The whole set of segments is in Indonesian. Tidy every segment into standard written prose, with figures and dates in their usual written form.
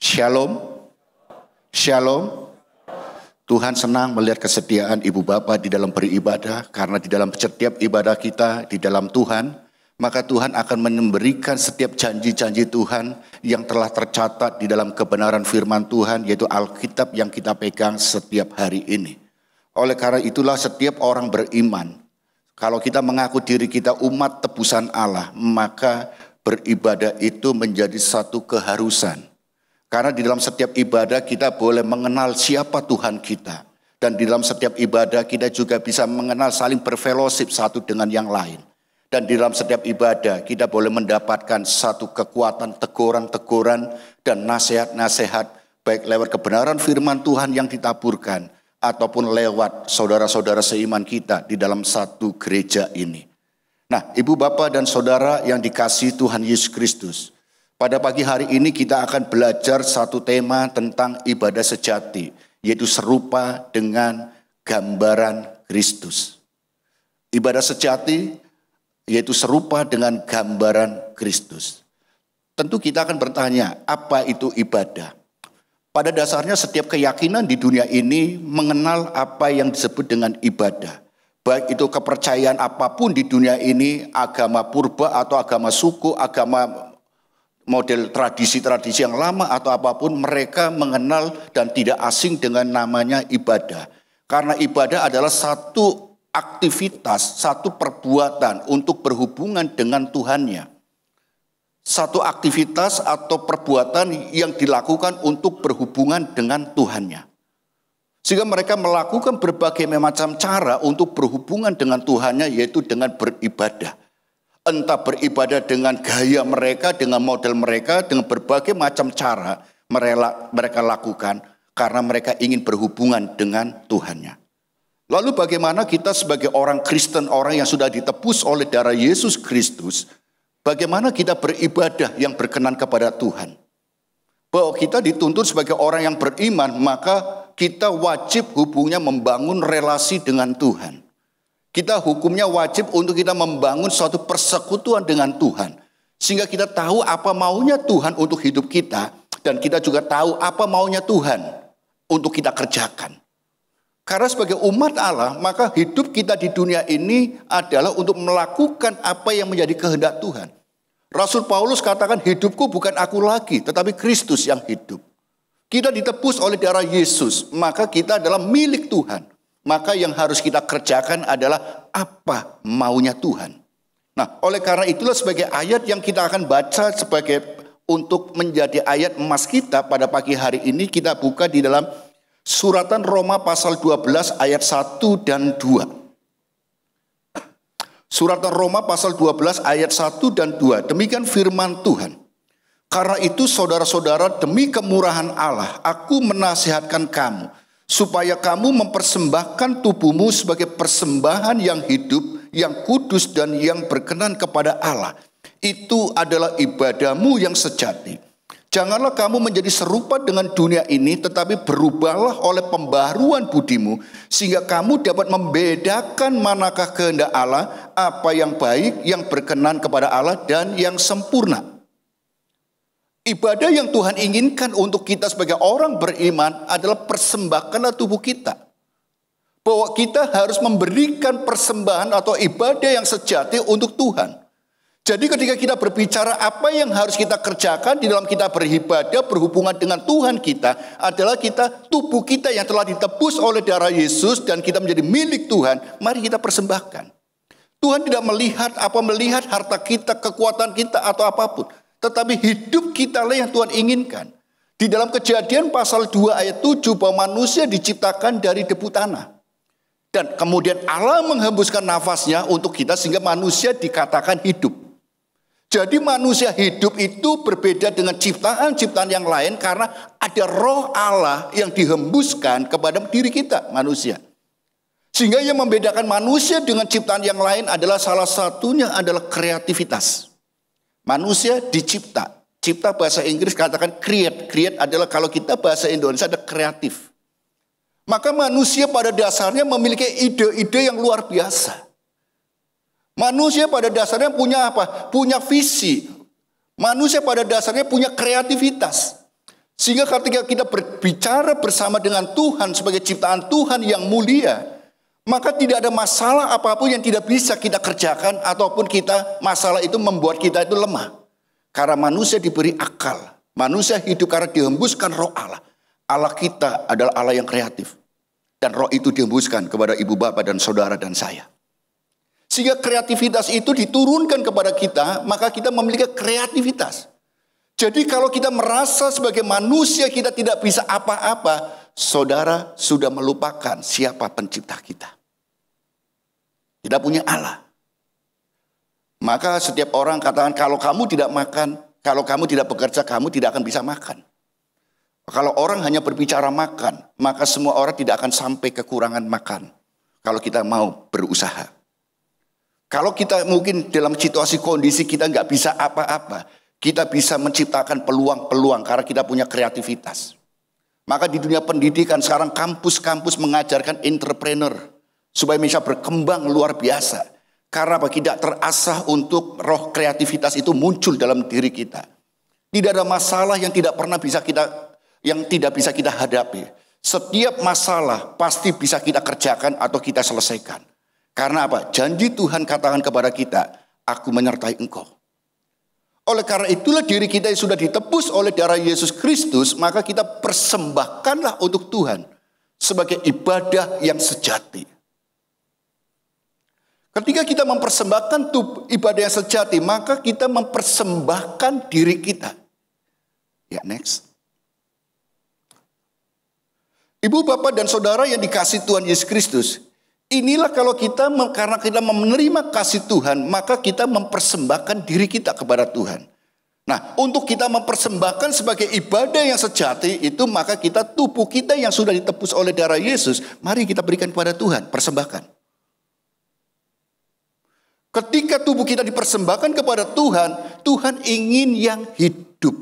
Shalom, shalom. Tuhan senang melihat kesetiaan ibu bapak di dalam beribadah, karena di dalam setiap ibadah kita di dalam Tuhan, maka Tuhan akan memberikan setiap janji-janji Tuhan yang telah tercatat di dalam kebenaran firman Tuhan, yaitu Alkitab yang kita pegang setiap hari ini. Oleh karena itulah setiap orang beriman, kalau kita mengaku diri kita umat tebusan Allah, maka beribadah itu menjadi satu keharusan. Karena di dalam setiap ibadah kita boleh mengenal siapa Tuhan kita. Dan di dalam setiap ibadah kita juga bisa mengenal saling berfellowship satu dengan yang lain. Dan di dalam setiap ibadah kita boleh mendapatkan satu kekuatan, teguran-teguran dan nasihat-nasihat. Baik lewat kebenaran firman Tuhan yang ditaburkan, ataupun lewat saudara-saudara seiman kita di dalam satu gereja ini. Nah, ibu bapak dan saudara yang dikasihi Tuhan Yesus Kristus, pada pagi hari ini kita akan belajar satu tema tentang ibadah sejati, yaitu serupa dengan gambaran Kristus. Ibadah sejati yaitu serupa dengan gambaran Kristus. Tentu kita akan bertanya, apa itu ibadah? Pada dasarnya setiap keyakinan di dunia ini mengenal apa yang disebut dengan ibadah. Baik itu kepercayaan apapun di dunia ini, agama purba atau agama suku, agama model tradisi-tradisi yang lama atau apapun, mereka mengenal dan tidak asing dengan namanya ibadah. Karena ibadah adalah satu aktivitas, satu perbuatan untuk berhubungan dengan Tuhannya. Satu aktivitas atau perbuatan yang dilakukan untuk berhubungan dengan Tuhannya. Sehingga mereka melakukan berbagai macam cara untuk berhubungan dengan Tuhannya, yaitu dengan beribadah. Entah beribadah dengan gaya mereka, dengan model mereka, dengan berbagai macam cara mereka lakukan karena mereka ingin berhubungan dengan Tuhannya. Lalu bagaimana kita sebagai orang Kristen, orang yang sudah ditebus oleh darah Yesus Kristus, bagaimana kita beribadah yang berkenan kepada Tuhan? Bahwa kita dituntut sebagai orang yang beriman, maka kita wajib hubungnya membangun relasi dengan Tuhan. Kita hukumnya wajib untuk kita membangun suatu persekutuan dengan Tuhan. Sehingga kita tahu apa maunya Tuhan untuk hidup kita. Dan kita juga tahu apa maunya Tuhan untuk kita kerjakan. Karena sebagai umat Allah, maka hidup kita di dunia ini adalah untuk melakukan apa yang menjadi kehendak Tuhan. Rasul Paulus katakan, hidupku bukan aku lagi, tetapi Kristus yang hidup. Kita ditebus oleh darah Yesus, maka kita adalah milik Tuhan. Maka yang harus kita kerjakan adalah apa maunya Tuhan. Nah, oleh karena itulah sebagai ayat yang kita akan baca sebagai untuk menjadi ayat emas kita pada pagi hari ini, kita buka di dalam suratan Roma pasal 12 ayat 1 dan 2. Suratan Roma pasal 12 ayat 1 dan 2. Demikian firman Tuhan. Karena itu saudara-saudara, demi kemurahan Allah, aku menasihatkan kamu supaya kamu mempersembahkan tubuhmu sebagai persembahan yang hidup, yang kudus dan yang berkenan kepada Allah. Itu adalah ibadahmu yang sejati. Janganlah kamu menjadi serupa dengan dunia ini, tetapi berubahlah oleh pembaharuan budimu, sehingga kamu dapat membedakan manakah kehendak Allah, apa yang baik, yang berkenan kepada Allah dan yang sempurna. Ibadah yang Tuhan inginkan untuk kita sebagai orang beriman adalah persembahkanlah tubuh kita. Bahwa kita harus memberikan persembahan atau ibadah yang sejati untuk Tuhan. Jadi ketika kita berbicara apa yang harus kita kerjakan di dalam kita beribadah, berhubungan dengan Tuhan kita, adalah tubuh kita yang telah ditebus oleh darah Yesus dan kita menjadi milik Tuhan, mari kita persembahkan. Tuhan tidak melihat harta kita, kekuatan kita atau apapun. Tetapi hidup kita lah yang Tuhan inginkan. Di dalam Kejadian pasal 2 ayat 7 bahwa manusia diciptakan dari debu tanah. Dan kemudian Allah menghembuskan nafasnya untuk kita sehingga manusia dikatakan hidup. Jadi manusia hidup itu berbeda dengan ciptaan-ciptaan yang lain karena ada roh Allah yang dihembuskan kepada diri kita manusia. Sehingga yang membedakan manusia dengan ciptaan yang lain adalah salah satunya adalah kreativitas. Manusia dicipta. Cipta bahasa Inggris katakan create. Create adalah kalau kita bahasa Indonesia ada kreatif. Maka manusia pada dasarnya memiliki ide-ide yang luar biasa. Manusia pada dasarnya punya apa? Punya visi. Manusia pada dasarnya punya kreativitas. Sehingga ketika kita berbicara bersama dengan Tuhan sebagai ciptaan Tuhan yang mulia, maka tidak ada masalah apapun yang tidak bisa kita kerjakan ataupun masalah itu membuat kita itu lemah. Karena manusia diberi akal, manusia hidup karena dihembuskan roh Allah. Allah kita adalah Allah yang kreatif. Dan roh itu dihembuskan kepada ibu bapa dan saudara dan saya. Sehingga kreativitas itu diturunkan kepada kita, maka kita memiliki kreativitas. Jadi kalau kita merasa sebagai manusia kita tidak bisa apa-apa, saudara sudah melupakan siapa pencipta kita. Tidak punya Allah. Maka setiap orang katakan kalau kamu tidak makan, kalau kamu tidak bekerja, kamu tidak akan bisa makan. Kalau orang hanya berbicara makan, maka semua orang tidak akan sampai kekurangan makan. Kalau kita mau berusaha. Kalau kita mungkin dalam situasi kondisi kita nggak bisa apa-apa, kita bisa menciptakan peluang-peluang karena kita punya kreativitas. Maka di dunia pendidikan sekarang kampus-kampus mengajarkan entrepreneur supaya bisa berkembang luar biasa. Karena apa? Tidak terasah untuk roh kreativitas itu muncul dalam diri kita. Tidak ada masalah yang tidak bisa kita hadapi. Setiap masalah pasti bisa kita kerjakan atau kita selesaikan. Karena apa? Janji Tuhan katakan kepada kita, aku menyertai engkau. Oleh karena itulah diri kita yang sudah ditebus oleh darah Yesus Kristus, maka kita persembahkanlah untuk Tuhan sebagai ibadah yang sejati. Ketika kita mempersembahkan ibadah yang sejati, maka kita mempersembahkan diri kita. Ya, next. Ibu, bapak, dan saudara yang dikasihi Tuhan Yesus Kristus, inilah kalau karena kita menerima kasih Tuhan, maka kita mempersembahkan diri kita kepada Tuhan. Nah, untuk kita mempersembahkan sebagai ibadah yang sejati itu, maka tubuh kita yang sudah ditebus oleh darah Yesus, mari kita berikan kepada Tuhan, persembahkan. Ketika tubuh kita dipersembahkan kepada Tuhan, Tuhan ingin yang hidup.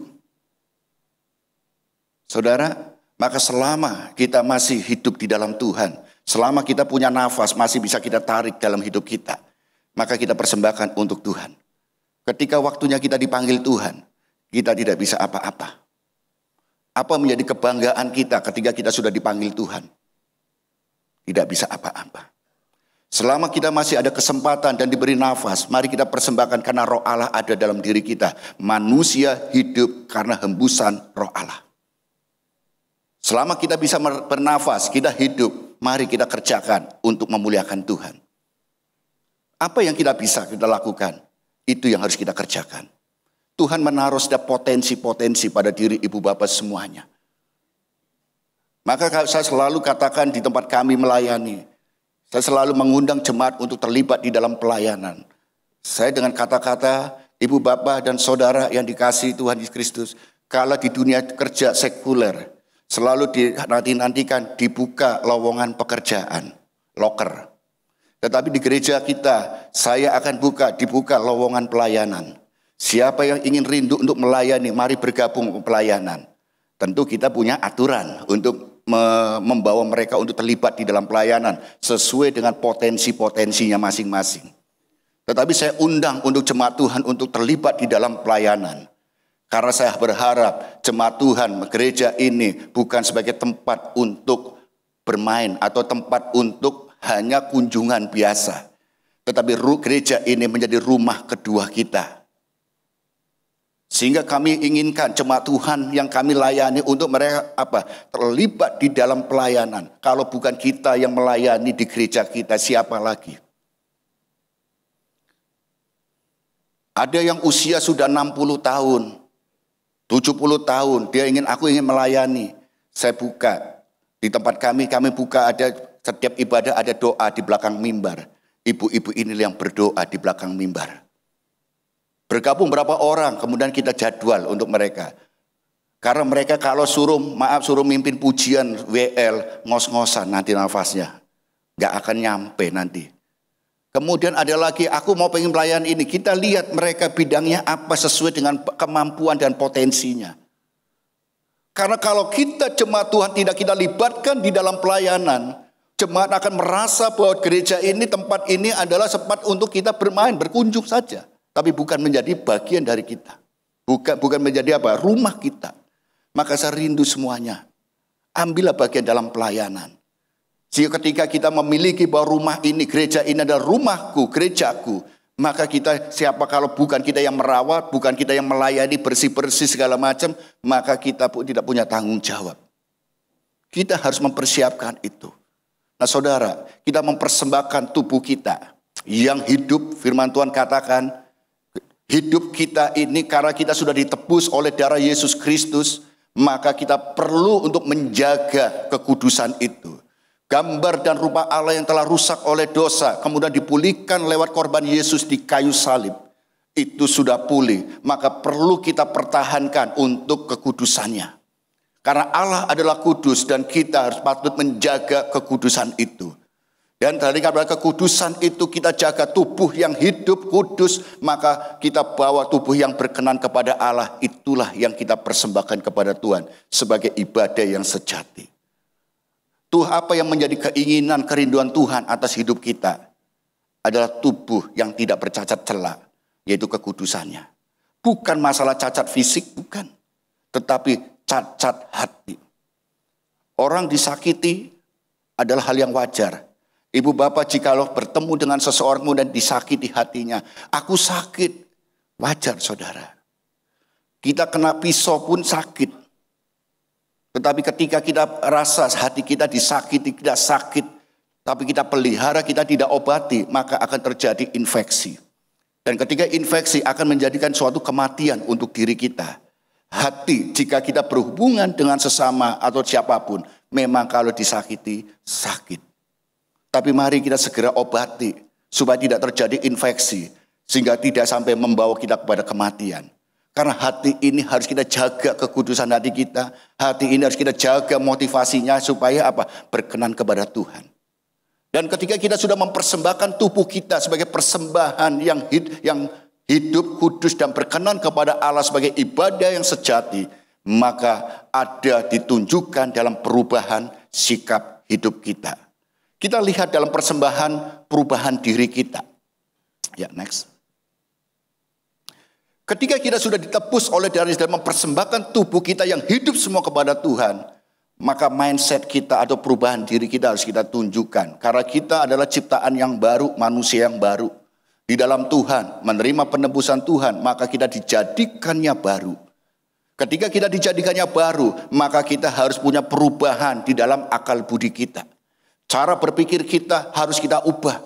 Saudara, maka selama kita masih hidup di dalam Tuhan, selama kita punya nafas, masih bisa kita tarik dalam hidup kita, maka kita persembahkan untuk Tuhan. Ketika waktunya kita dipanggil Tuhan, kita tidak bisa apa-apa. Apa menjadi kebanggaan kita ketika kita sudah dipanggil Tuhan? Tidak bisa apa-apa. Selama kita masih ada kesempatan dan diberi nafas, mari kita persembahkan karena roh Allah ada dalam diri kita. Manusia hidup karena hembusan roh Allah. Selama kita bisa bernafas, kita hidup, mari kita kerjakan untuk memuliakan Tuhan. Apa yang kita bisa kita lakukan, itu yang harus kita kerjakan. Tuhan menaruh setiap potensi-potensi pada diri ibu bapak semuanya. Maka saya selalu katakan di tempat kami melayani, saya selalu mengundang jemaat untuk terlibat di dalam pelayanan. Saya dengan kata-kata ibu bapak dan saudara yang dikasihi Tuhan Yesus Kristus, kalau di dunia kerja sekuler, selalu dinantikan dibuka lowongan pekerjaan, loker. Tetapi di gereja kita, saya akan dibuka lowongan pelayanan. Siapa yang ingin rindu untuk melayani, mari bergabung ke pelayanan. Tentu kita punya aturan untuk membawa mereka untuk terlibat di dalam pelayanan sesuai dengan potensi-potensinya masing-masing. Tetapi saya undang untuk jemaat Tuhan untuk terlibat di dalam pelayanan. Karena saya berharap jemaat Tuhan, gereja ini bukan sebagai tempat untuk bermain atau tempat untuk hanya kunjungan biasa. Tetapi gereja ini menjadi rumah kedua kita. Sehingga kami inginkan jemaat Tuhan yang kami layani untuk mereka terlibat di dalam pelayanan. Kalau bukan kita yang melayani di gereja kita, siapa lagi? Ada yang usia sudah 60 tahun, 70 tahun, aku ingin melayani. Saya buka di tempat kami buka ada setiap ibadah ada doa di belakang mimbar. Ibu-ibu ini yang berdoa di belakang mimbar. Bergabung berapa orang, kemudian kita jadwal untuk mereka. Karena mereka kalau suruh mimpin pujian WL, ngos-ngosan nanti nafasnya. Gak akan nyampe nanti. Kemudian ada lagi, aku mau pengen pelayan ini. Kita lihat mereka bidangnya apa sesuai dengan kemampuan dan potensinya. Karena kalau kita jemaat Tuhan tidak kita libatkan di dalam pelayanan, jemaat akan merasa bahwa gereja ini, tempat ini adalah tempat untuk kita bermain, berkunjung saja. Tapi bukan menjadi bagian dari kita. Bukan menjadi rumah kita. Maka saya rindu semuanya. Ambillah bagian dalam pelayanan. Sehingga ketika kita memiliki bahwa rumah ini, gereja ini adalah rumahku, gerejaku, maka kita siapa kalau bukan kita yang merawat, bukan kita yang melayani bersih-bersih segala macam, maka kita pun tidak punya tanggung jawab. Kita harus mempersiapkan itu. Nah saudara, kita mempersembahkan tubuh kita yang hidup, firman Tuhan katakan, hidup kita ini karena kita sudah ditebus oleh darah Yesus Kristus, maka kita perlu untuk menjaga kekudusan itu. Gambar dan rupa Allah yang telah rusak oleh dosa, kemudian dipulihkan lewat korban Yesus di kayu salib. Itu sudah pulih, maka perlu kita pertahankan untuk kekudusannya. Karena Allah adalah kudus dan kita harus patut menjaga kekudusan itu. Dan dari kekudusan itu kita jaga tubuh yang hidup kudus, maka kita bawa tubuh yang berkenan kepada Allah. Itulah yang kita persembahkan kepada Tuhan sebagai ibadah yang sejati. Tuhan, apa yang menjadi keinginan, kerinduan Tuhan atas hidup kita adalah tubuh yang tidak bercacat celah, yaitu kekudusannya. Bukan masalah cacat fisik, bukan. Tetapi cacat hati. Orang disakiti adalah hal yang wajar. Ibu bapak jikalau bertemu dengan seseorang kemudian disakiti hatinya. Aku sakit. Wajar saudara. Kita kena pisau pun sakit. Tetapi ketika kita rasa hati kita disakiti, tidak sakit, tapi kita pelihara, kita tidak obati, maka akan terjadi infeksi. Dan ketika infeksi akan menjadikan suatu kematian untuk diri kita. Hati jika kita berhubungan dengan sesama atau siapapun, memang kalau disakiti, sakit. Tapi mari kita segera obati, supaya tidak terjadi infeksi, sehingga tidak sampai membawa kita kepada kematian. Karena hati ini harus kita jaga kekudusan hati kita. Hati ini harus kita jaga motivasinya supaya apa? Berkenan kepada Tuhan. Dan ketika kita sudah mempersembahkan tubuh kita sebagai persembahan yang hidup, kudus dan berkenan kepada Allah sebagai ibadah yang sejati, maka ada ditunjukkan dalam perubahan sikap hidup kita. Kita lihat dalam persembahan perubahan diri kita. Ya, next. Ketika kita sudah ditebus oleh darah Yesus dan mempersembahkan tubuh kita yang hidup semua kepada Tuhan, maka mindset kita atau perubahan diri kita harus kita tunjukkan. Karena kita adalah ciptaan yang baru, manusia yang baru. Di dalam Tuhan, menerima penebusan Tuhan, maka kita dijadikannya baru. Ketika kita dijadikannya baru, maka kita harus punya perubahan di dalam akal budi kita. Cara berpikir kita harus kita ubah.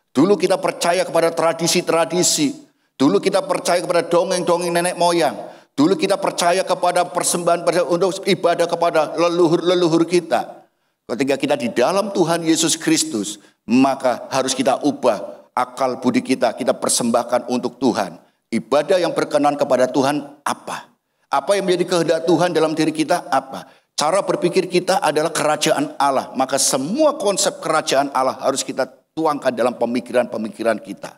Dulu kita percaya kepada tradisi-tradisi. Dulu kita percaya kepada dongeng-dongeng nenek moyang. Dulu kita percaya kepada persembahan untuk ibadah kepada leluhur-leluhur kita. Ketika kita di dalam Tuhan Yesus Kristus, maka harus kita ubah akal budi kita. Kita persembahkan untuk Tuhan. Ibadah yang berkenan kepada Tuhan apa? Apa yang menjadi kehendak Tuhan dalam diri kita apa? Cara berpikir kita adalah kerajaan Allah. Maka semua konsep kerajaan Allah harus kita tuangkan dalam pemikiran-pemikiran kita.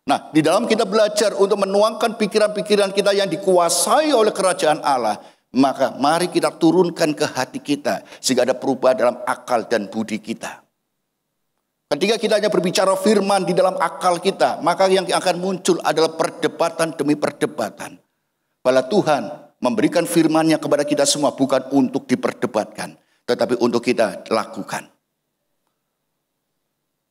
Nah, di dalam kita belajar untuk menuangkan pikiran-pikiran kita yang dikuasai oleh kerajaan Allah, maka mari kita turunkan ke hati kita sehingga ada perubahan dalam akal dan budi kita. Ketika kita hanya berbicara firman di dalam akal kita, maka yang akan muncul adalah perdebatan demi perdebatan. Bala Tuhan memberikan firman-Nya kepada kita semua bukan untuk diperdebatkan, tetapi untuk kita lakukan.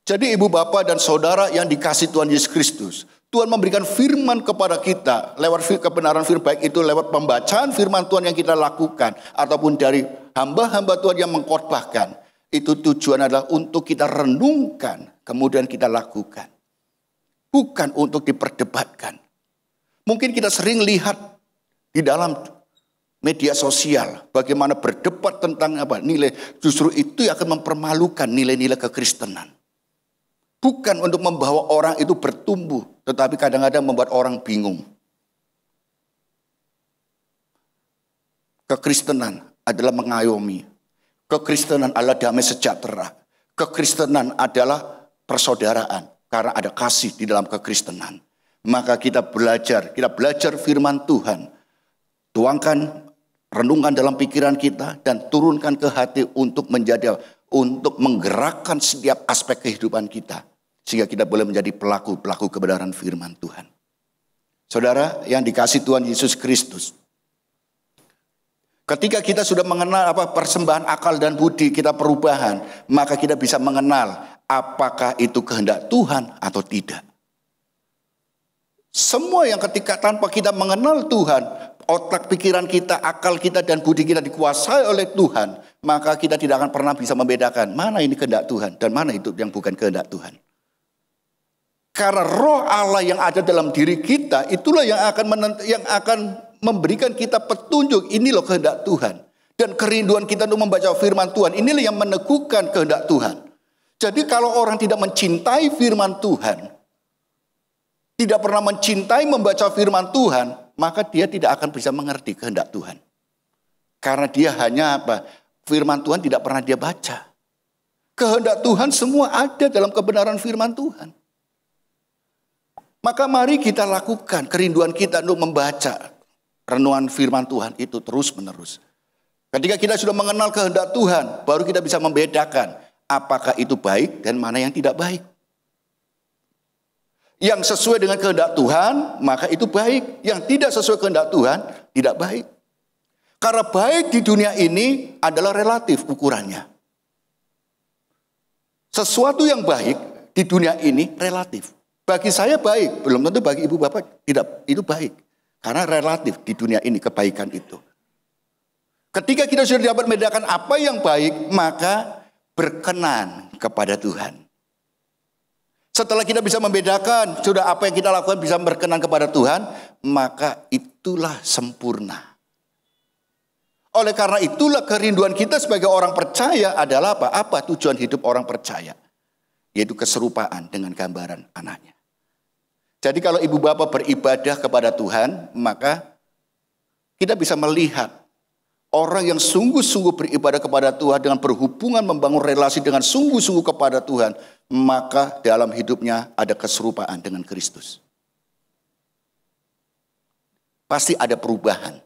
Jadi ibu bapak dan saudara yang dikasih Tuhan Yesus Kristus, Tuhan memberikan firman kepada kita lewat kebenaran firman, baik itu lewat pembacaan firman Tuhan yang kita lakukan ataupun dari hamba-hamba Tuhan yang mengkhotbahkan. Itu tujuan adalah untuk kita renungkan, kemudian kita lakukan. Bukan untuk diperdebatkan. Mungkin kita sering lihat di dalam media sosial bagaimana berdebat tentang apa nilai, justru itu yang akan mempermalukan nilai-nilai kekristenan. Bukan untuk membawa orang itu bertumbuh, tetapi kadang-kadang membuat orang bingung. Kekristenan adalah mengayomi. Kekristenan adalah damai sejahtera. Kekristenan adalah persaudaraan. Karena ada kasih di dalam kekristenan. Maka kita belajar firman Tuhan. Tuangkan, renungkan dalam pikiran kita dan turunkan ke hati untuk menggerakkan setiap aspek kehidupan kita. Sehingga kita boleh menjadi pelaku kebenaran firman Tuhan. Saudara yang dikasih Tuhan Yesus Kristus. Ketika kita sudah mengenal persembahan akal dan budi, kita perubahan, maka kita bisa mengenal apakah itu kehendak Tuhan atau tidak. Semua yang ketika tanpa kita mengenal Tuhan, otak pikiran kita, akal kita dan budi kita dikuasai oleh Tuhan, maka kita tidak akan pernah bisa membedakan mana ini kehendak Tuhan dan mana itu yang bukan kehendak Tuhan. Karena roh Allah yang ada dalam diri kita, itulah yang akan memberikan kita petunjuk, ini loh kehendak Tuhan. Dan kerinduan kita untuk membaca firman Tuhan, inilah yang meneguhkan kehendak Tuhan. Jadi kalau orang tidak mencintai firman Tuhan, tidak pernah mencintai membaca firman Tuhan, maka dia tidak akan bisa mengerti kehendak Tuhan. Karena dia hanya firman Tuhan tidak pernah dia baca. Kehendak Tuhan semua ada dalam kebenaran firman Tuhan. Maka mari kita lakukan kerinduan kita untuk membaca renungan firman Tuhan itu terus menerus. Ketika kita sudah mengenal kehendak Tuhan, baru kita bisa membedakan apakah itu baik dan mana yang tidak baik. Yang sesuai dengan kehendak Tuhan, maka itu baik. Yang tidak sesuai kehendak Tuhan, tidak baik. Karena baik di dunia ini adalah relatif ukurannya. Sesuatu yang baik di dunia ini relatif. Bagi saya baik, belum tentu bagi ibu bapak tidak itu baik. Karena relatif di dunia ini kebaikan itu. Ketika kita sudah dapat membedakan apa yang baik, maka berkenan kepada Tuhan. Setelah kita bisa membedakan, sudah apa yang kita lakukan bisa berkenan kepada Tuhan, maka itulah sempurna. Oleh karena itulah kerinduan kita sebagai orang percaya adalah apa? Apa tujuan hidup orang percaya? Yaitu keserupaan dengan gambaran anaknya. Jadi kalau ibu bapak beribadah kepada Tuhan, maka kita bisa melihat orang yang sungguh-sungguh beribadah kepada Tuhan dengan berhubungan membangun relasi dengan sungguh-sungguh kepada Tuhan, maka dalam hidupnya ada keserupaan dengan Kristus. Pasti ada perubahan.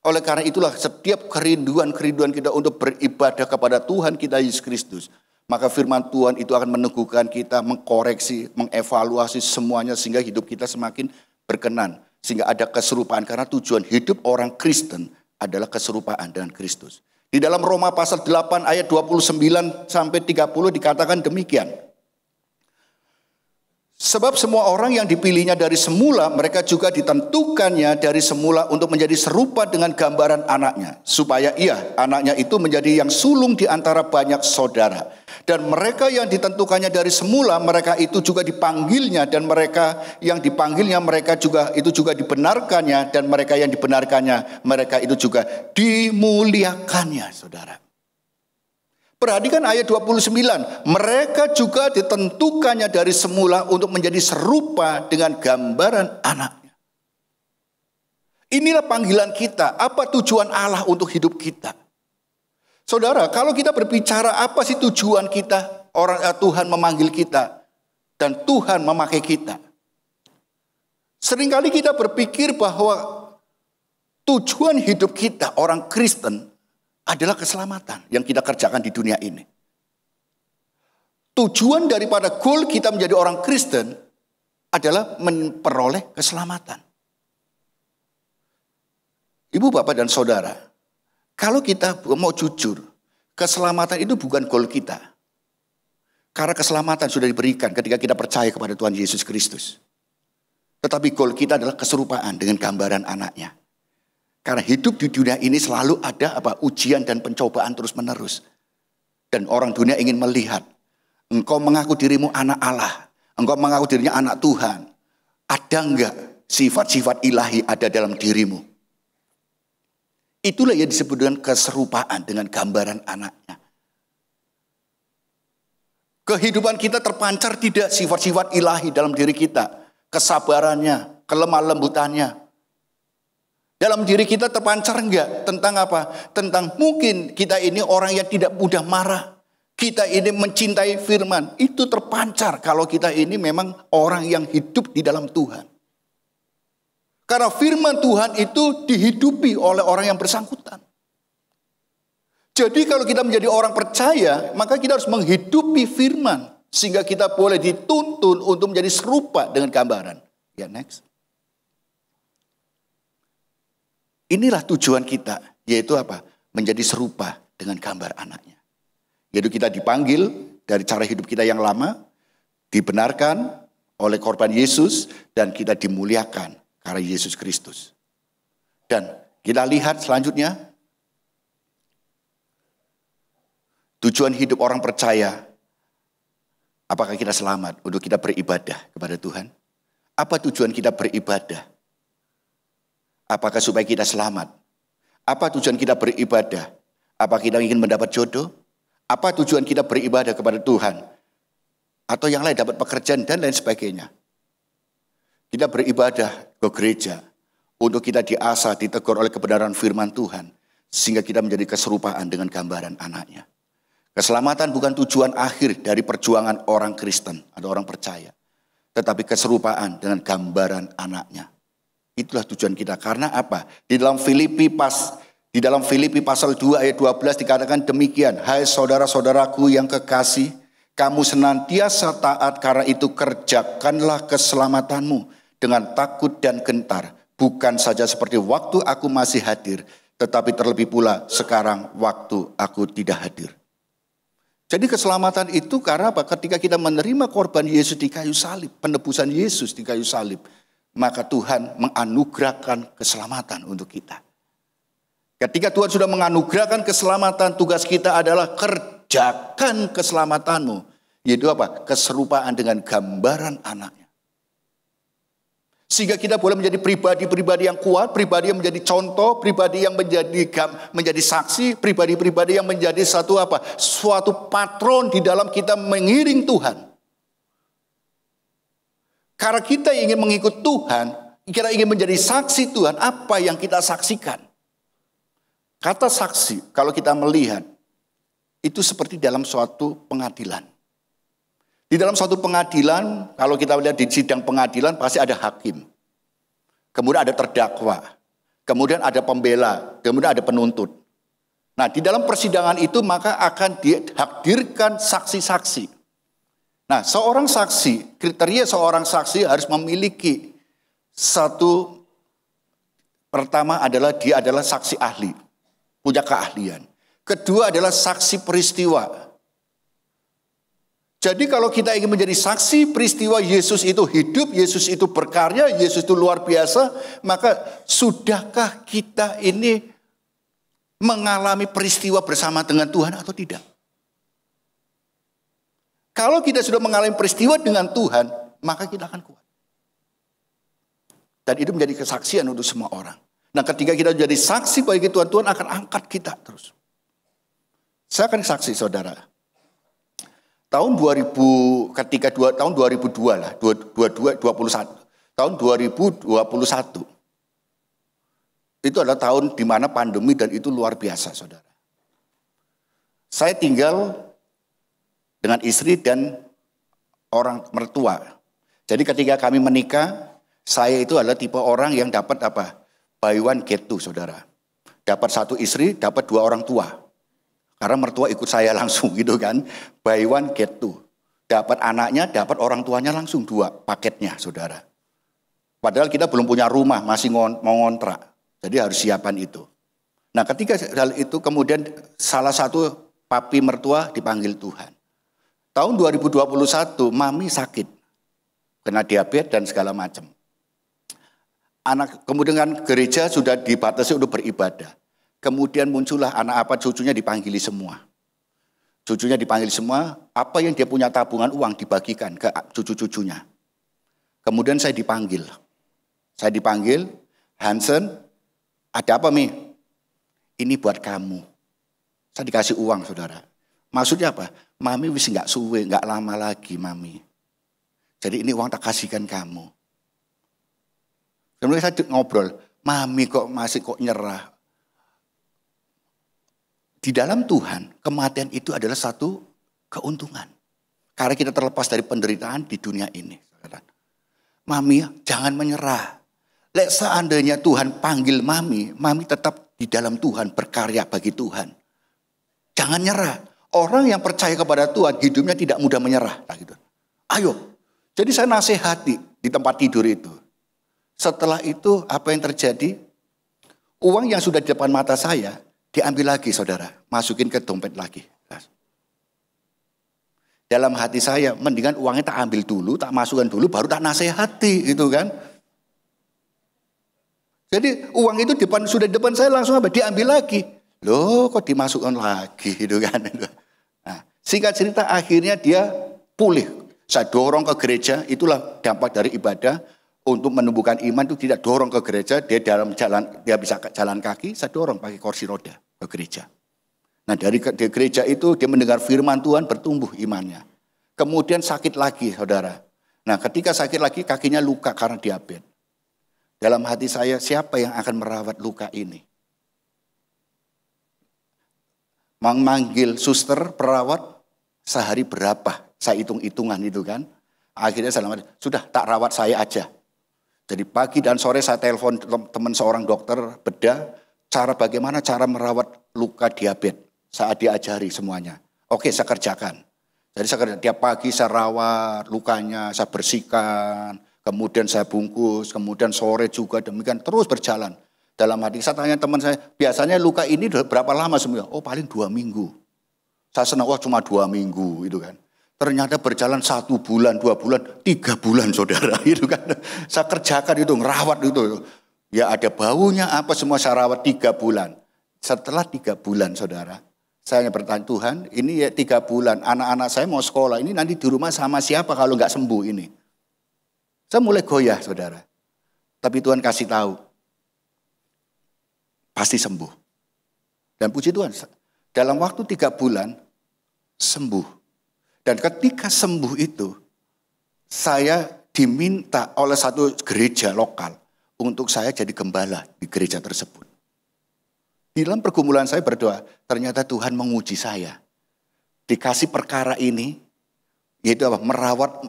Oleh karena itulah setiap kerinduan kita untuk beribadah kepada Tuhan kita Yesus Kristus, maka firman Tuhan itu akan meneguhkan kita, mengkoreksi, mengevaluasi semuanya sehingga hidup kita semakin berkenan. Sehingga ada keserupaan karena tujuan hidup orang Kristen adalah keserupaan dengan Kristus. Di dalam Roma pasal 8 ayat 29 sampai 30 dikatakan demikian. Sebab semua orang yang dipilihnya dari semula, mereka juga ditentukannya dari semula untuk menjadi serupa dengan gambaran anaknya. Supaya anaknya itu menjadi yang sulung di antara banyak saudara. Dan mereka yang ditentukannya dari semula, mereka itu juga dipanggilnya. Dan mereka yang dipanggilnya, mereka juga itu juga dibenarkannya. Dan mereka yang dibenarkannya, mereka itu juga dimuliakannya, saudara. Perhatikan ayat 29. Mereka juga ditentukannya dari semula untuk menjadi serupa dengan gambaran anaknya. Inilah panggilan kita. Apa tujuan Allah untuk hidup kita? Saudara, kalau kita berbicara apa sih tujuan kita? Tuhan memanggil kita. Dan Tuhan memakai kita. Seringkali kita berpikir bahwa tujuan hidup kita orang Kristen adalah keselamatan yang kita kerjakan di dunia ini. Tujuan daripada goal kita menjadi orang Kristen adalah memperoleh keselamatan. Ibu, bapak, dan saudara, kalau kita mau jujur, keselamatan itu bukan goal kita. Karena keselamatan sudah diberikan ketika kita percaya kepada Tuhan Yesus Kristus. Tetapi goal kita adalah keserupaan dengan gambaran anaknya. Karena hidup di dunia ini selalu ada ujian dan pencobaan terus menerus. Dan orang dunia ingin melihat, engkau mengaku dirimu anak Allah, engkau mengaku dirinya anak Tuhan. Ada enggak sifat-sifat ilahi ada dalam dirimu? Itulah yang disebut dengan keserupaan dengan gambaran anaknya. Kehidupan kita terpancar tidak sifat-sifat ilahi dalam diri kita. Kesabarannya, kelemah lembutannya. Dalam diri kita terpancar enggak? Tentang apa? Tentang mungkin kita ini orang yang tidak mudah marah. Kita ini mencintai firman. Itu terpancar kalau kita ini memang orang yang hidup di dalam Tuhan. Karena firman Tuhan itu dihidupi oleh orang yang bersangkutan. Jadi kalau kita menjadi orang percaya, maka kita harus menghidupi firman. Sehingga kita boleh dituntun untuk menjadi serupa dengan gambaran. Ya, next. Inilah tujuan kita Yaitu apa? Menjadi serupa dengan gambar anaknya. Yaitu kita dipanggil dari cara hidup kita yang lama, dibenarkan oleh korban Yesus, dan kita dimuliakan karena Yesus Kristus. Dan kita lihat selanjutnya, tujuan hidup orang percaya, apakah kita selamat untuk kita beribadah kepada Tuhan? Apa tujuan kita beribadah? Apakah supaya kita selamat? Apa tujuan kita beribadah? Apa kita ingin mendapat jodoh? Apa tujuan kita beribadah kepada Tuhan? Atau yang lain, dapat pekerjaan dan lain sebagainya. Kita beribadah ke gereja untuk kita diasah, ditegur oleh kebenaran firman Tuhan. Sehingga kita menjadi keserupaan dengan gambaran anaknya. Keselamatan bukan tujuan akhir dari perjuangan orang Kristen atau orang percaya. Tetapi keserupaan dengan gambaran anaknya. Itulah tujuan kita. Karena apa? Di dalam Filipi pasal 2 ayat 12 dikatakan demikian. Hai saudara-saudaraku yang kekasih, kamu senantiasa taat, karena itu kerjakanlah keselamatanmu dengan takut dan gentar. Bukan saja seperti waktu aku masih hadir, tetapi terlebih pula sekarang waktu aku tidak hadir. Jadi keselamatan itu karena apa? Ketika kita menerima korban Yesus di kayu salib, penebusan Yesus di kayu salib, maka Tuhan menganugerahkan keselamatan untuk kita. Ketika Tuhan sudah menganugerahkan keselamatan, tugas kita adalah kerjakan keselamatanmu. Yaitu apa? Keserupaan dengan gambaran anaknya. Sehingga kita boleh menjadi pribadi-pribadi yang kuat, pribadi yang menjadi contoh, pribadi yang menjadi saksi, pribadi-pribadi yang menjadi suatu patron di dalam kita mengiring Tuhan. Karena kita ingin mengikut Tuhan, kita ingin menjadi saksi Tuhan, apa yang kita saksikan. Kata saksi, kalau kita melihat, itu seperti dalam suatu pengadilan. Di dalam suatu pengadilan, kalau kita lihat di sidang pengadilan, pasti ada hakim. Kemudian ada terdakwa. Kemudian ada pembela. Kemudian ada penuntut. Nah, di dalam persidangan itu maka akan dihadirkan saksi-saksi. Nah, seorang saksi, kriteria seorang saksi harus memiliki satu, pertama adalah dia adalah saksi ahli, punya keahlian. Kedua adalah saksi peristiwa. Jadi kalau kita ingin menjadi saksi peristiwa Yesus itu hidup, Yesus itu berkarya, Yesus itu luar biasa, maka sudahkah kita ini mengalami peristiwa bersama dengan Tuhan atau tidak? Kalau kita sudah mengalami peristiwa dengan Tuhan, maka kita akan kuat. Dan itu menjadi kesaksian untuk semua orang. Nah, ketika kita jadi saksi bagi Tuhan, Tuhan akan angkat kita terus. Saya akan saksi, saudara. Tahun 2002 lah, 2021. Tahun 2021. Itu adalah tahun di mana pandemi dan itu luar biasa, saudara. Saya tinggal dengan istri dan orang mertua. Jadi ketika kami menikah, saya itu adalah tipe orang yang dapat apa? Buy one get two, saudara. Dapat satu istri, dapat dua orang tua. Karena mertua ikut saya langsung gitu kan. Buy one get two. Dapat anaknya, dapat orang tuanya langsung dua paketnya, saudara. Padahal kita belum punya rumah, masih mau ngontrak. Jadi harus siapan itu. Nah, ketika hal itu kemudian salah satu papi mertua dipanggil Tuhan. Tahun 2021 mami sakit. Kena diabetes dan segala macam. Kemudian gereja sudah dibatasi untuk beribadah. Kemudian muncullah anak apa cucunya dipanggili semua. Cucunya dipanggil semua, apa yang dia punya tabungan uang dibagikan ke cucu-cucunya. Kemudian saya dipanggil. Hansen, ada apa Mi? Ini buat kamu. Saya dikasih uang, saudara. Maksudnya apa? Mami wis nggak suwe, nggak lama lagi Mami. Jadi ini uang tak kasihkan kamu. Kemudian saya ngobrol, Mami kok masih nyerah. Di dalam Tuhan, kematian itu adalah satu keuntungan. Karena kita terlepas dari penderitaan di dunia ini. Mami, jangan menyerah. Seandainya Tuhan panggil Mami, Mami tetap di dalam Tuhan, berkarya bagi Tuhan. Jangan nyerah. Orang yang percaya kepada Tuhan, hidupnya tidak mudah menyerah. Ayo. Jadi saya nasihati di tempat tidur itu. Setelah itu, apa yang terjadi? Uang yang sudah di depan mata saya, diambil lagi saudara. Masukin ke dompet lagi. Dalam hati saya, mendingan uangnya tak ambil dulu, tak masukkan dulu, baru tak nasihati gitu kan. Jadi uang itu sudah di depan saya langsung apa? Diambil lagi. Loh kok dimasukkan lagi gitu kan. Nah, singkat cerita akhirnya dia pulih. Saya dorong ke gereja, itulah dampak dari ibadah. Untuk menumbuhkan iman itu tidak dorong ke gereja, dia dalam jalan, dia bisa jalan kaki, saya dorong pakai kursi roda ke gereja. Nah dari gereja itu dia mendengar firman Tuhan, bertumbuh imannya. Kemudian sakit lagi saudara. Nah ketika sakit lagi kakinya luka karena diabetes. Dalam hati saya, siapa yang akan merawat luka ini? Manggil suster, perawat, sehari berapa? Saya hitung-hitungan itu kan. Akhirnya saya sudah tak rawat saya aja. Jadi pagi dan sore saya telepon teman seorang dokter bedah, bagaimana cara merawat luka diabetes. Saya diajari semuanya. Oke, saya kerjakan. Jadi tiap pagi saya rawat lukanya, saya bersihkan, kemudian saya bungkus, kemudian sore juga demikian, terus berjalan. Dalam hati saya tanya teman saya, biasanya luka ini berapa lama semua? Oh paling 2 minggu. Saya senang, wah cuma 2 minggu itu kan. Ternyata berjalan 1 bulan, 2 bulan, 3 bulan saudara. Itu kan. Saya kerjakan itu, ngerawat itu. Ya ada baunya apa semua saya rawat 3 bulan. Setelah 3 bulan saudara, saya bertanya Tuhan, ini ya 3 bulan, anak-anak saya mau sekolah, ini nanti di rumah sama siapa kalau nggak sembuh ini. Saya mulai goyah saudara. Tapi Tuhan kasih tahu, pasti sembuh. Dan puji Tuhan, dalam waktu 3 bulan, sembuh. Dan ketika sembuh itu, saya diminta oleh satu gereja lokal untuk saya jadi gembala di gereja tersebut. Di dalam pergumulan saya berdoa, ternyata Tuhan menguji saya. Dikasih perkara ini, yaitu apa? Merawat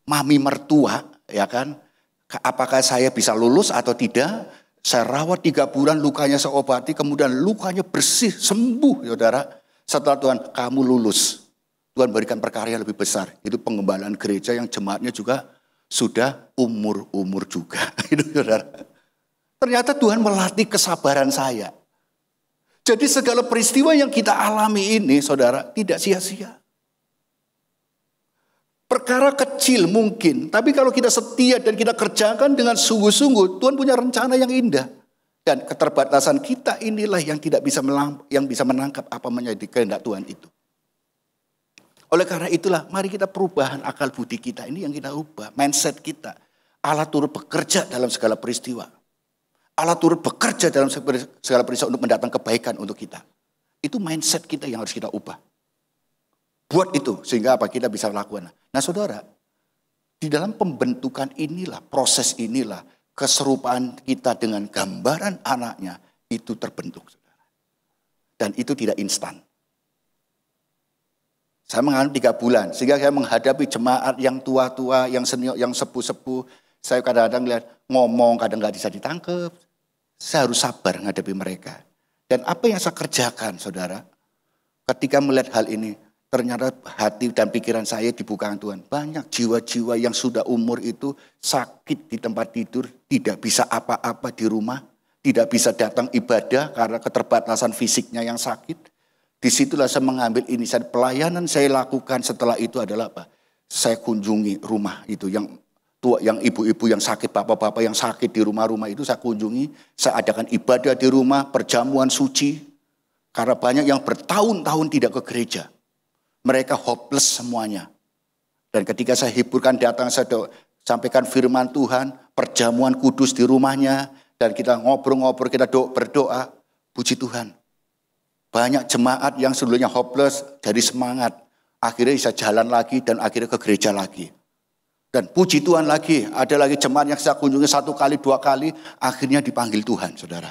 mami mertua, ya kan? Apakah saya bisa lulus atau tidak? Saya rawat 3 bulan, lukanya saya obati, kemudian lukanya bersih, sembuh, saudara. Setelah Tuhan, kamu lulus. Tuhan berikan perkara yang lebih besar. Itu pengembalaan gereja yang jemaatnya juga sudah umur-umur juga. Itu saudara. Ternyata Tuhan melatih kesabaran saya. Jadi segala peristiwa yang kita alami ini saudara tidak sia-sia. Perkara kecil mungkin. Tapi kalau kita setia dan kita kerjakan dengan sungguh-sungguh. Tuhan punya rencana yang indah. Dan keterbatasan kita inilah yang tidak bisa menangkap apa menjadi kehendak Tuhan itu. Oleh karena itulah, mari kita perubahan akal budi kita. Ini yang kita ubah, mindset kita. Allah turut bekerja dalam segala peristiwa. Allah turut bekerja dalam segala peristiwa untuk mendatang kebaikan untuk kita. Itu mindset kita yang harus kita ubah. Buat itu, sehingga apa kita bisa lakukan. Nah saudara, di dalam pembentukan inilah, proses inilah, keserupaan kita dengan gambaran anaknya, itu terbentuk. Saudara. Dan itu tidak instan. Saya mengalami 3 bulan, sehingga saya menghadapi jemaat yang tua-tua, yang senior, yang sepuh-sepuh. Saya kadang-kadang lihat ngomong, kadang nggak bisa ditangkap. Saya harus sabar menghadapi mereka. Dan apa yang saya kerjakan, saudara, ketika melihat hal ini, ternyata hati dan pikiran saya dibukakan Tuhan. Banyak jiwa-jiwa yang sudah umur itu sakit di tempat tidur, tidak bisa apa-apa di rumah, tidak bisa datang ibadah karena keterbatasan fisiknya yang sakit. Disitulah saya mengambil inisiatif pelayanan saya lakukan setelah itu adalah apa? Saya kunjungi rumah itu yang tua, yang ibu-ibu yang sakit, bapak-bapak yang sakit di rumah-rumah itu saya kunjungi. Saya adakan ibadah di rumah, perjamuan suci. Karena banyak yang bertahun-tahun tidak ke gereja. Mereka hopeless semuanya. Dan ketika saya hiburkan datang, saya sampaikan firman Tuhan, perjamuan kudus di rumahnya. Dan kita ngobrol-ngobrol, kita berdoa, puji Tuhan. Banyak jemaat yang sebelumnya hopeless jadi semangat. Akhirnya bisa jalan lagi dan akhirnya ke gereja lagi. Dan puji Tuhan lagi, ada lagi jemaat yang saya kunjungi 1 kali, 2 kali. Akhirnya dipanggil Tuhan, saudara.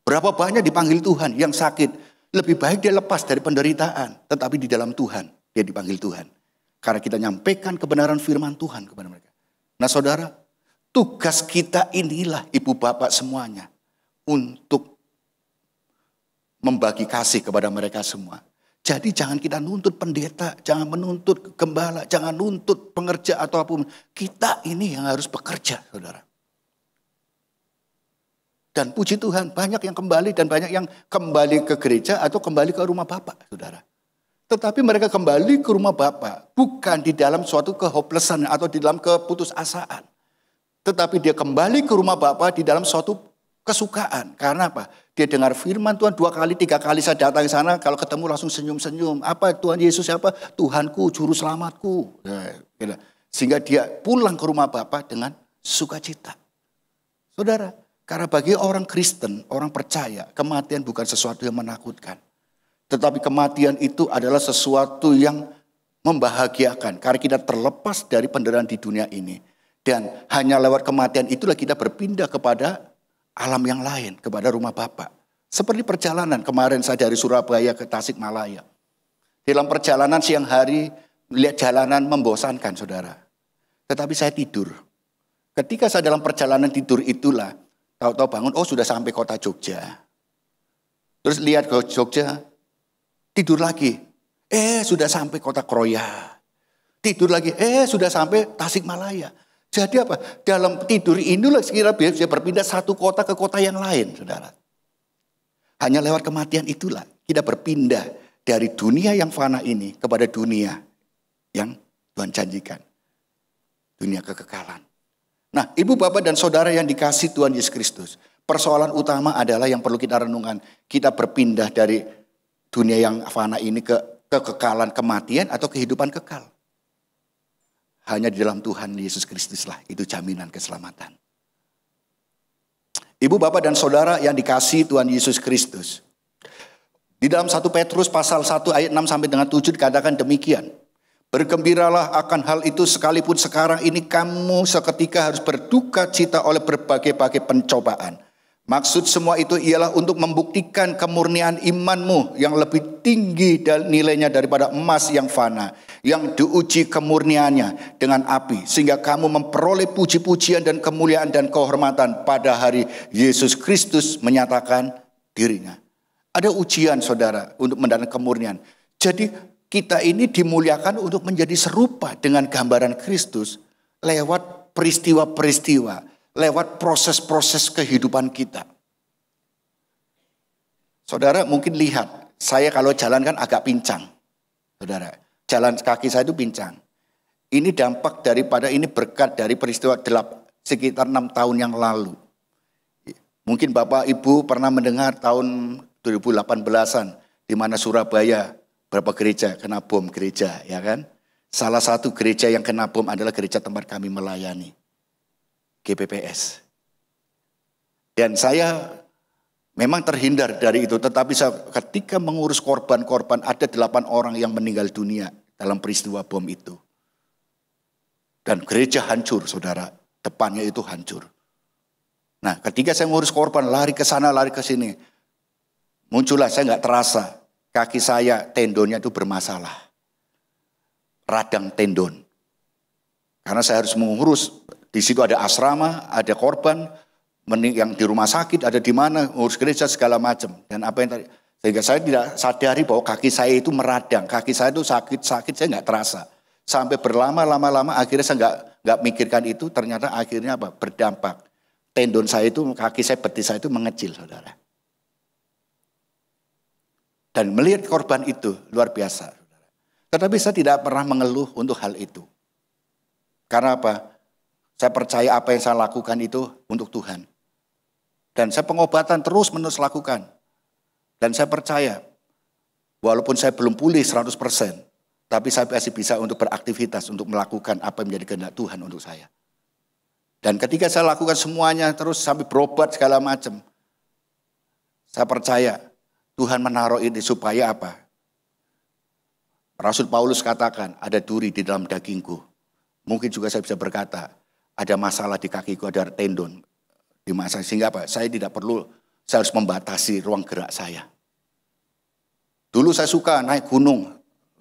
Berapa banyak dipanggil Tuhan yang sakit. Lebih baik dia lepas dari penderitaan. Tetapi di dalam Tuhan, dia dipanggil Tuhan. Karena kita nyampaikan kebenaran firman Tuhan kepada mereka. Nah saudara, tugas kita inilah ibu bapak semuanya. Untuk membagi kasih kepada mereka semua. Jadi jangan kita nuntut pendeta, jangan menuntut gembala, jangan nuntut pengerja atau apapun. Kita ini yang harus bekerja, saudara. Dan puji Tuhan, banyak yang kembali dan banyak yang kembali ke gereja atau kembali ke rumah Bapa, saudara. Tetapi mereka kembali ke rumah Bapa bukan di dalam suatu kehopelessan atau di dalam keputusasaan. Tetapi dia kembali ke rumah Bapa di dalam suatu kesukaan. Karena apa? Dia dengar firman Tuhan 2 kali, 3 kali saya datang ke sana, kalau ketemu langsung senyum-senyum. Apa Tuhan Yesus siapa? Tuhanku, juru selamatku. Sehingga dia pulang ke rumah Bapa dengan sukacita. Saudara, karena bagi orang Kristen, orang percaya, kematian bukan sesuatu yang menakutkan. Tetapi kematian itu adalah sesuatu yang membahagiakan. Karena kita terlepas dari penderitaan di dunia ini. Dan hanya lewat kematian itulah kita berpindah kepada alam yang lain. Kepada rumah Bapa. Seperti perjalanan kemarin saya dari Surabaya ke Tasikmalaya. Dalam perjalanan siang hari melihat jalanan membosankan, saudara. Tetapi saya tidur. Ketika saya dalam perjalanan tidur itulah. Tahu-tahu bangun, oh sudah sampai kota Jogja. Terus lihat ke Jogja. Tidur lagi, sudah sampai kota Kroya. Tidur lagi, sudah sampai Tasikmalaya. Jadi apa? Dalam tidur inilah sekira bisa berpindah satu kota ke kota yang lain, saudara. Hanya lewat kematian itulah kita berpindah dari dunia yang fana ini kepada dunia yang Tuhan janjikan. Dunia kekekalan. Nah, ibu, bapak, dan saudara yang dikasihi Tuhan Yesus Kristus. Persoalan utama adalah yang perlu kita renungkan. Kita berpindah dari dunia yang fana ini ke kekekalan kematian atau kehidupan kekal. Hanya di dalam Tuhan Yesus Kristuslah itu jaminan keselamatan. Ibu, bapak, dan saudara yang dikasihi Tuhan Yesus Kristus. Di dalam 1 Petrus pasal 1 ayat 6 sampai dengan 7 dikatakan demikian. Bergembiralah akan hal itu sekalipun sekarang ini kamu seketika harus berduka cita oleh berbagai-bagai pencobaan. Maksud semua itu ialah untuk membuktikan kemurnian imanmu yang lebih tinggi dan nilainya daripada emas yang fana. Yang diuji kemurniannya dengan api. Sehingga kamu memperoleh puji-pujian dan kemuliaan dan kehormatan pada hari Yesus Kristus menyatakan dirinya. Ada ujian, saudara, untuk mendatangkan kemurnian. Jadi kita ini dimuliakan untuk menjadi serupa dengan gambaran Kristus lewat peristiwa-peristiwa. Lewat proses-proses kehidupan kita. Saudara mungkin lihat, saya kalau jalan kan agak pincang. Saudara, jalan kaki saya itu pincang. Ini dampak daripada, ini berkat dari peristiwa sekitar 6 tahun yang lalu. Mungkin Bapak Ibu pernah mendengar tahun 2018-an, di mana Surabaya, berapa gereja kena bom gereja, ya kan? Salah satu gereja yang kena bom adalah gereja tempat kami melayani. GPPS. Dan saya memang terhindar dari itu. Tetapi ketika mengurus korban-korban ada 8 orang yang meninggal dunia dalam peristiwa bom itu. Dan gereja hancur, saudara. Depannya itu hancur. Nah, ketika saya mengurus korban, lari ke sana, lari ke sini. Muncullah, saya nggak terasa. Kaki saya, tendonnya itu bermasalah. Radang tendon. Karena saya harus mengurus. Di situ ada asrama, ada korban, yang di rumah sakit, ada di mana, ngurus gereja segala macam. Dan apa yang tadi, sehingga saya tidak sadari bahwa kaki saya itu meradang, kaki saya itu sakit, saya nggak terasa. Sampai berlama-lama, akhirnya saya nggak mikirkan itu, ternyata akhirnya apa? Berdampak. Tendon saya itu, kaki saya, betis saya itu mengecil, saudara. Dan melihat korban itu luar biasa. Tetapi saya tidak pernah mengeluh untuk hal itu. Karena apa? Saya percaya apa yang saya lakukan itu untuk Tuhan. Dan saya pengobatan terus-menerus lakukan. Dan saya percaya, walaupun saya belum pulih 100%, tapi saya masih bisa untuk beraktivitas, untuk melakukan apa yang menjadi kehendak Tuhan untuk saya. Dan ketika saya lakukan semuanya, terus sampai berobat segala macam, saya percaya Tuhan menaruh ini supaya apa? Rasul Paulus katakan, ada duri di dalam dagingku. Mungkin juga saya bisa berkata, ada masalah di kakiku, ada tendon di masa. Sehingga apa? Saya tidak perlu, saya harus membatasi ruang gerak saya. Dulu saya suka naik gunung,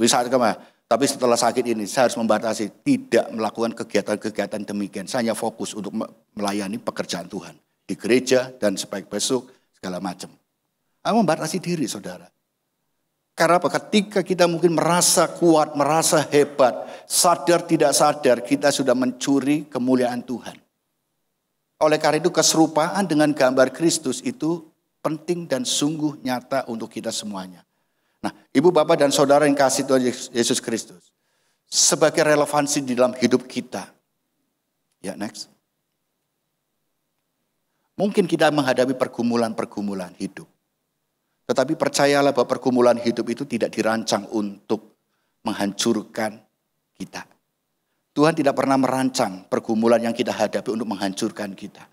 wisata kemana. Tapi setelah sakit ini, saya harus membatasi, tidak melakukan kegiatan-kegiatan demikian. Saya hanya fokus untuk melayani pekerjaan Tuhan. Di gereja dan sebaik besok, segala macam. Membatasi diri, saudara. Karena apa? Ketika kita mungkin merasa kuat, merasa hebat, sadar tidak sadar kita sudah mencuri kemuliaan Tuhan. Oleh karena itu keserupaan dengan gambar Kristus itu penting dan sungguh nyata untuk kita semuanya. Nah, ibu, bapak, dan saudara yang kasih Tuhan Yesus Kristus, sebagai relevansi di dalam hidup kita. Ya, next. Mungkin kita menghadapi pergumulan-pergumulan hidup. Tetapi percayalah bahwa pergumulan hidup itu tidak dirancang untuk menghancurkan kita. Tuhan tidak pernah merancang pergumulan yang kita hadapi untuk menghancurkan kita.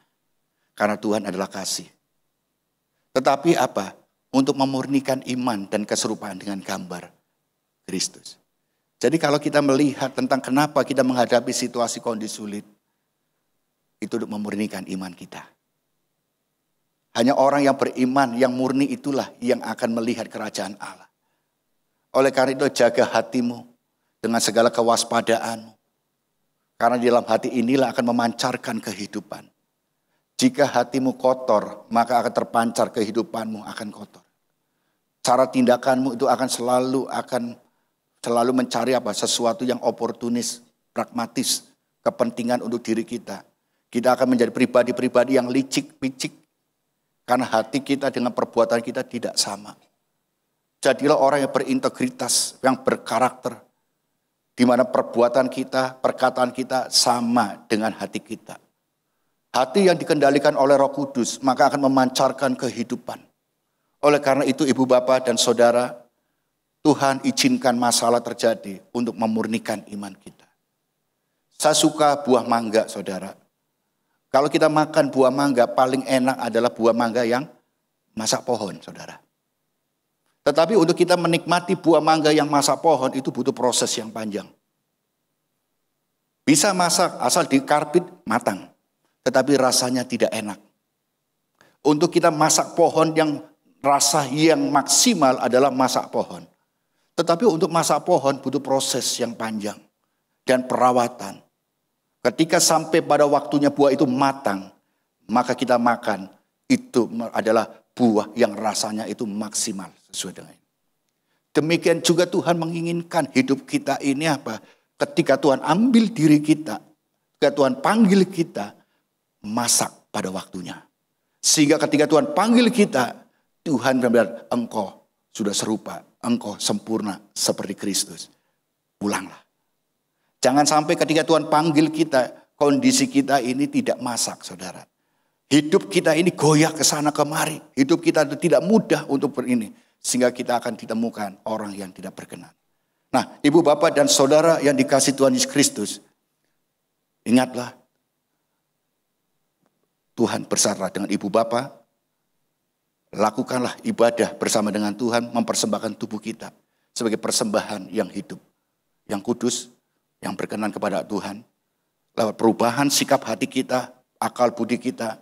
Karena Tuhan adalah kasih. Tetapi apa? Untuk memurnikan iman dan keserupaan dengan gambar Kristus. Jadi kalau kita melihat tentang kenapa kita menghadapi situasi kondisi sulit, itu untuk memurnikan iman kita. Hanya orang yang beriman, yang murni itulah yang akan melihat kerajaan Allah. Oleh karena itu jaga hatimu dengan segala kewaspadaanmu. Karena di dalam hati inilah akan memancarkan kehidupan. Jika hatimu kotor, maka akan terpancar kehidupanmu akan kotor. Cara tindakanmu itu akan selalu mencari sesuatu yang oportunis, pragmatis, kepentingan untuk diri kita. Kita akan menjadi pribadi-pribadi yang licik-picik. Karena hati kita dengan perbuatan kita tidak sama. Jadilah orang yang berintegritas, yang berkarakter. Di mana perbuatan kita, perkataan kita sama dengan hati kita. Hati yang dikendalikan oleh Roh Kudus, maka akan memancarkan kehidupan. Oleh karena itu ibu, bapak, dan saudara, Tuhan izinkan masalah terjadi untuk memurnikan iman kita. Saya suka buah mangga, saudara. Kalau kita makan buah mangga, paling enak adalah buah mangga yang masak pohon, saudara. Tetapi untuk kita menikmati buah mangga yang masak pohon itu butuh proses yang panjang. Bisa masak asal dikarbit matang, tetapi rasanya tidak enak. Untuk kita masak pohon yang rasa yang maksimal adalah masak pohon. Tetapi untuk masak pohon butuh proses yang panjang dan perawatan. Ketika sampai pada waktunya buah itu matang, maka kita makan, itu adalah buah yang rasanya itu maksimal sesuai dengan ini. Demikian juga Tuhan menginginkan hidup kita ini apa? Ketika Tuhan ambil diri kita, ketika Tuhan panggil kita, masak pada waktunya. Sehingga ketika Tuhan panggil kita, Tuhan benar-benar engkau sudah serupa, engkau sempurna seperti Kristus. Pulanglah. Jangan sampai ketika Tuhan panggil kita, kondisi kita ini tidak masak, saudara. Hidup kita ini goyah ke sana kemari. Hidup kita tidak mudah untuk berini. Sehingga kita akan ditemukan orang yang tidak berkenan. Nah, ibu, bapak, dan saudara yang dikasih Tuhan Yesus Kristus. Ingatlah, Tuhan bersama dengan ibu, bapak. Lakukanlah ibadah bersama dengan Tuhan. Mempersembahkan tubuh kita sebagai persembahan yang hidup. Yang kudus, yang berkenan kepada Tuhan. Lewat perubahan sikap hati kita, akal budi kita.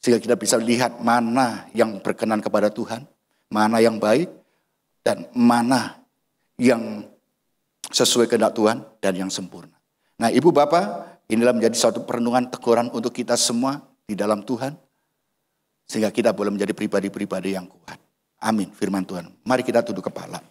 Sehingga kita bisa lihat mana yang berkenan kepada Tuhan. Mana yang baik dan mana yang sesuai kehendak Tuhan dan yang sempurna. Nah, ibu, bapak, inilah menjadi suatu perenungan teguran untuk kita semua di dalam Tuhan. Sehingga kita boleh menjadi pribadi-pribadi yang kuat. Amin, firman Tuhan. Mari kita tunduk kepala.